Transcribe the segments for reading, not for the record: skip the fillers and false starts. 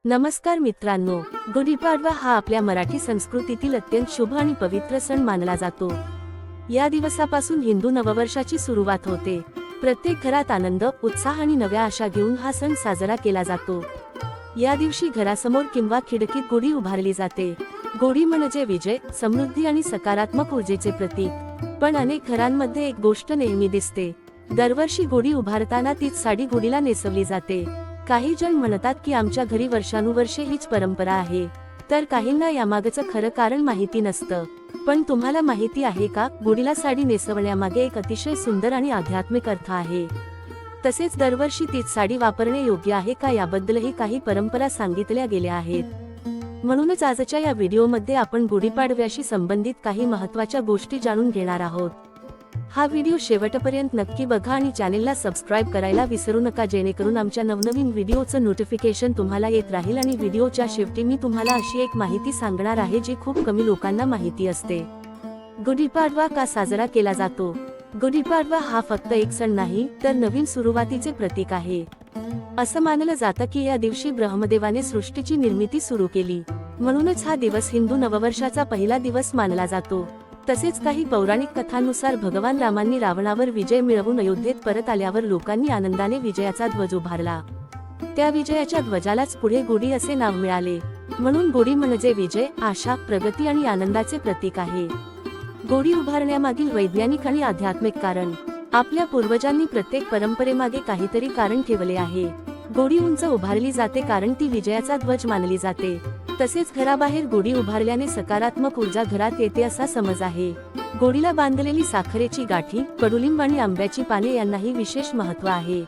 नमस्कार मित्रांनो, गुढीपाडवा हा आपल्या मराठी संस्कृतीतील अत्यंत शुभ आणि पवित्र सण मानला जातो। या दिवसापासून हिंदू नववर्षाची सुरुवात होते। प्रत्येक घरात आनंद, उत्साह आणि नव्या आशा घेऊन हा सण साजरा केला जातो। या दिवशी घरासमोर किंवा खिडकीत गुढी उभारली जाते। गुढी म्हणजे विजय, समृद्धी आणि सकारात्मक ऊर्जेचे प्रतीक। पण अनेक घरांमध्ये एक गोष्ट नेहमी दिसते। दरवर्षी गुढी उभारताना तीच साडी गुढीला नेसवली जाते। काही जण म्हणतात की आमच्या घरी वर्षानुवर्षे हीच परंपरा आहे, तर काहींना यामागचं खरं कारण माहिती नसतं। पण तुम्हाला माहिती आहे का, गुढीला साडी नेसवण्यामागे एक अतिशय सुंदर आणि आध्यात्मिक अर्थ आहे। तसेच दरवर्षी तीच साडी वापरणे योग्य आहे का याबद्दलही काही परंपरा सांगितल्या गेल्या आहेत। म्हणूनच आजच्या या व्हिडिओमध्ये आपण गुढीपाडव्याशी संबंधित काही महत्त्वाच्या गोष्टी जाणून घेणार आहोत। हा व्हिडिओ शेवटपर्यंत नक्की बघा आणि चॅनेलला सबस्क्राइब करायला विसरू नका, जेणेकरून आमच्या नवनवीन व्हिडिओचं नोटिफिकेशन तुम्हाला येत राहील। आणि व्हिडिओच्या शेवटी मी तुम्हाला अशी एक माहिती सांगणार आहे जी खूप कमी लोकांना माहिती असते। गुढीपाडवा का साजरा केला जातो? गुढीपाडवा हा फक्त एक सण नाही, तर नवीन सुरुवातीचे प्रतीक आहे। असं मानलं जातं की या दिवशी ब्रह्मदेवाने सृष्टीची निर्मिती सुरू केली, म्हणूनच हा दिवस हिंदू नववर्षाचा पहिला दिवस मानला जातो। तसेच काही पौराणिक कथांनुसार भगवान रामांनी रावणावर विजय मिळवून अयोध्येत परत आल्यावर लोकांनी आनंदाने विजयाचा ध्वज उभारला। त्या विजयाच्या ध्वजालाच पुढे गुढी असे नाव मिळाले। म्हणून गुढी म्हणजे विजय, आशा, प्रगती आणि आनंदाचे प्रतीक आहे। गुढी उभारण्यामागील वैज्ञानिक आणि आध्यात्मिक कारण। आपल्या पूर्वजांनी प्रत्येक परंपरेमागे काहीतरी कारण ठेवले आहे। गुढी उंच उभारली जाते कारण ती विजयाचा ध्वज मानली जाते। तसेच घराबाहेर गुढी उभारल्याने सकारात्मक ऊर्जा घरात येते असा समज आहे। गुढीला बांधलेली साखरेची गाठी, कडुलिंब आणि आंब्याची पाने यांनाही विशेष महत्त्व आहे।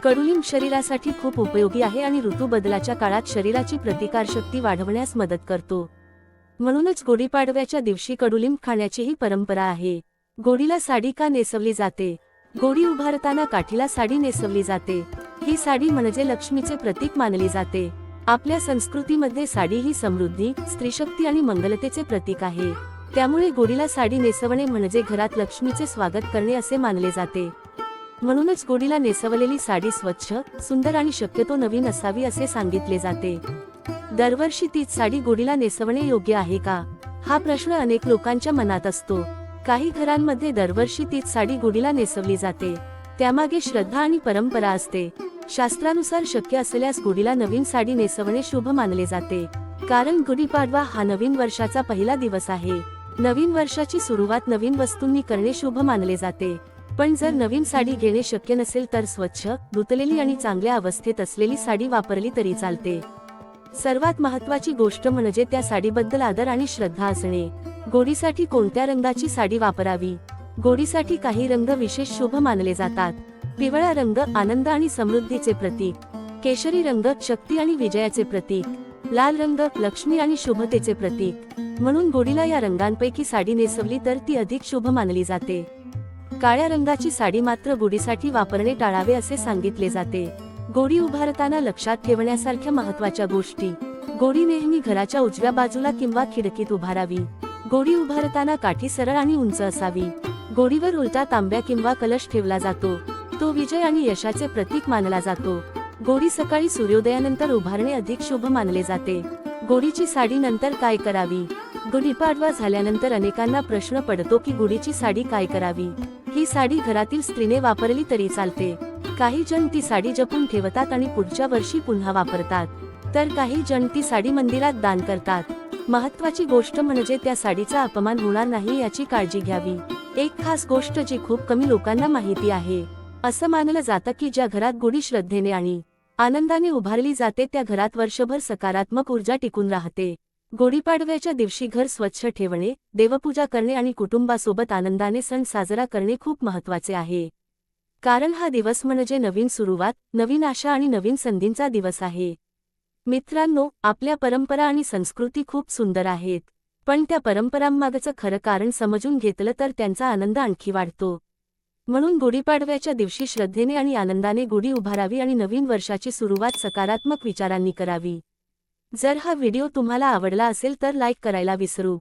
कडुलिंब शरीरासाठी खूप उपयोगी आहे आणि ऋतू बदलाच्या काळात शरीराची प्रतिकारशक्ती वाढवण्यास मदत करतो। म्हणूनच गुढीपाडव्याच्या दिवशी कडुलिंब खाण्याचीही परंपरा आहे। गुढीला साडी का नेसवली जाते? गुढी उभारताना काठीला साडी नेसवली जाते। ही साडी म्हणजे लक्ष्मीचे प्रतीक मानली जाते। आपल्या संस्कृतीमध्ये साडी ही समृद्धी, स्त्रीशक्ती आणि मंगलतेचे प्रतीक आहे। त्यामुळे गुढीला साडी नेसवणे म्हणजे घरात लक्ष्मीचे स्वागत करणे असे मानले जाते। म्हणूनच गुढीला नेसवलेली साडी स्वच्छ, सुंदर आणि शक्यतो नवीन असावी असे सांगितले जाते। दरवर्षी तीच साडी गुढीला नेसवणे योग्य आहे का, हा प्रश्न अनेक लोकांच्या मनात असतो। काही घरांमध्ये दरवर्षी तीच साडी गुढीला नेसवली जाते, त्यामागे श्रद्धा आणि परंपरा असते। शास्त्रानुसार शक्य असल्यास गुढीला नवीन साडी नेसवणे शुभ मानले जाते, कारण गुढीपाडवा हा नवीन वर्षाचा पहिला दिवस आहे। नवीन वर्षाची सुरुवात नवीन वस्तूंनी करणे शुभ मानले जाते। पण जर नवीन साडी घेणे शक्य नसेल तर स्वच्छ, धुतलेली आणि चांगल्या अवस्थेत असलेली साडी वापरली तरी चालते। सर्वात महत्त्वाची गोष्ट म्हणजे त्या साडीबद्दल आदर आणि श्रद्धा असणे। गुढीसाठी कोणत्या रंगाची साडी वापरावी? गुढीसाठी काही रंग विशेष शुभ मानले जातात। पिवळा रंग आनंद आणि समृद्धीचे प्रतीक, केशरी रंग शक्ती आणि विजयाचे प्रतीक, लाल रंग लक्ष्मी आणि शुभतेचे प्रतीक। म्हणून गुढीला या रंगांपैकी साडी नेसवली तर ती अधिक शुभ मानली जाते। काळ्या रंगाची साडी मात्र गुढीसाठी वापरणे टाळावे असे सांगितले जाते। गुढी उभारताना लक्षात ठेवण्यासारख्या महत्त्वाच्या गोष्टी। गुढी नेहमी घराच्या उजव्या बाजूला किंवा खिडकीत उभारावी। गुढी उभारताना काठी सरळ आणि उंच असावी। गुढीवर उलटा तांब्या किंवा कलश ठेवला जातो, तो विजय आणि यशाचे प्रतीक मानला जातो। गुढी सकाळी सूर्योदयानंतर उभारणे अधिक शुभ मानले जाते। गुढीची साडी नंतर काय करावी? गुढीपाडवा झाल्यानंतर अनेकांना प्रश्न पडतो की गुढीची साडी काय करावी। ही साडी घरातील स्त्रीने वापरली तरी चालते। काही जण ती साडी जपून ठेवतात आणि पुढच्या वर्षी पुन्हा वापरतात, तर काही जण ती साडी मंदिरात दान करतात। महत्त्वाची गोष्ट म्हणजे त्या साडीचा अपमान होणार नाही याची काळजी घ्यावी। एक खास गोष्ट जी खूप कमी लोकांना माहिती आहे। असं मानलं जातं की ज्या घरात गुढी श्रद्धेने आणि आनंदाने उभारली जाते त्या घरात वर्षभर सकारात्मक ऊर्जा टिकून राहते। गुढीपाडव्याच्या दिवशी घर स्वच्छ ठेवणे, देवपूजा करणे आणि कुटुंबासोबत आनंदाने सण साजरा करणे खूप महत्त्वाचे आहे। कारण हा दिवस म्हणजे नवीन सुरुवात, नवीन आशा आणि नवीन संधींचा दिवस आहे। मित्रांनो, आपल्या परंपरा आणि संस्कृती खूप सुंदर आहेत, पण त्या परंपरांमागचं खरं कारण समजून घेतलं तर त्यांचा आनंद आणखी वाढतो। म्हणून गुढीपाडव्याच्या दिवशी श्रद्धेने आणि आनंदाने गुढी उभारावी आणि नवीन वर्षाची सुरुवात सकारात्मक विचारांनी करावी। जर हा व्हिडिओ तुम्हाला आवडला असेल तर लाईक करायला विसरू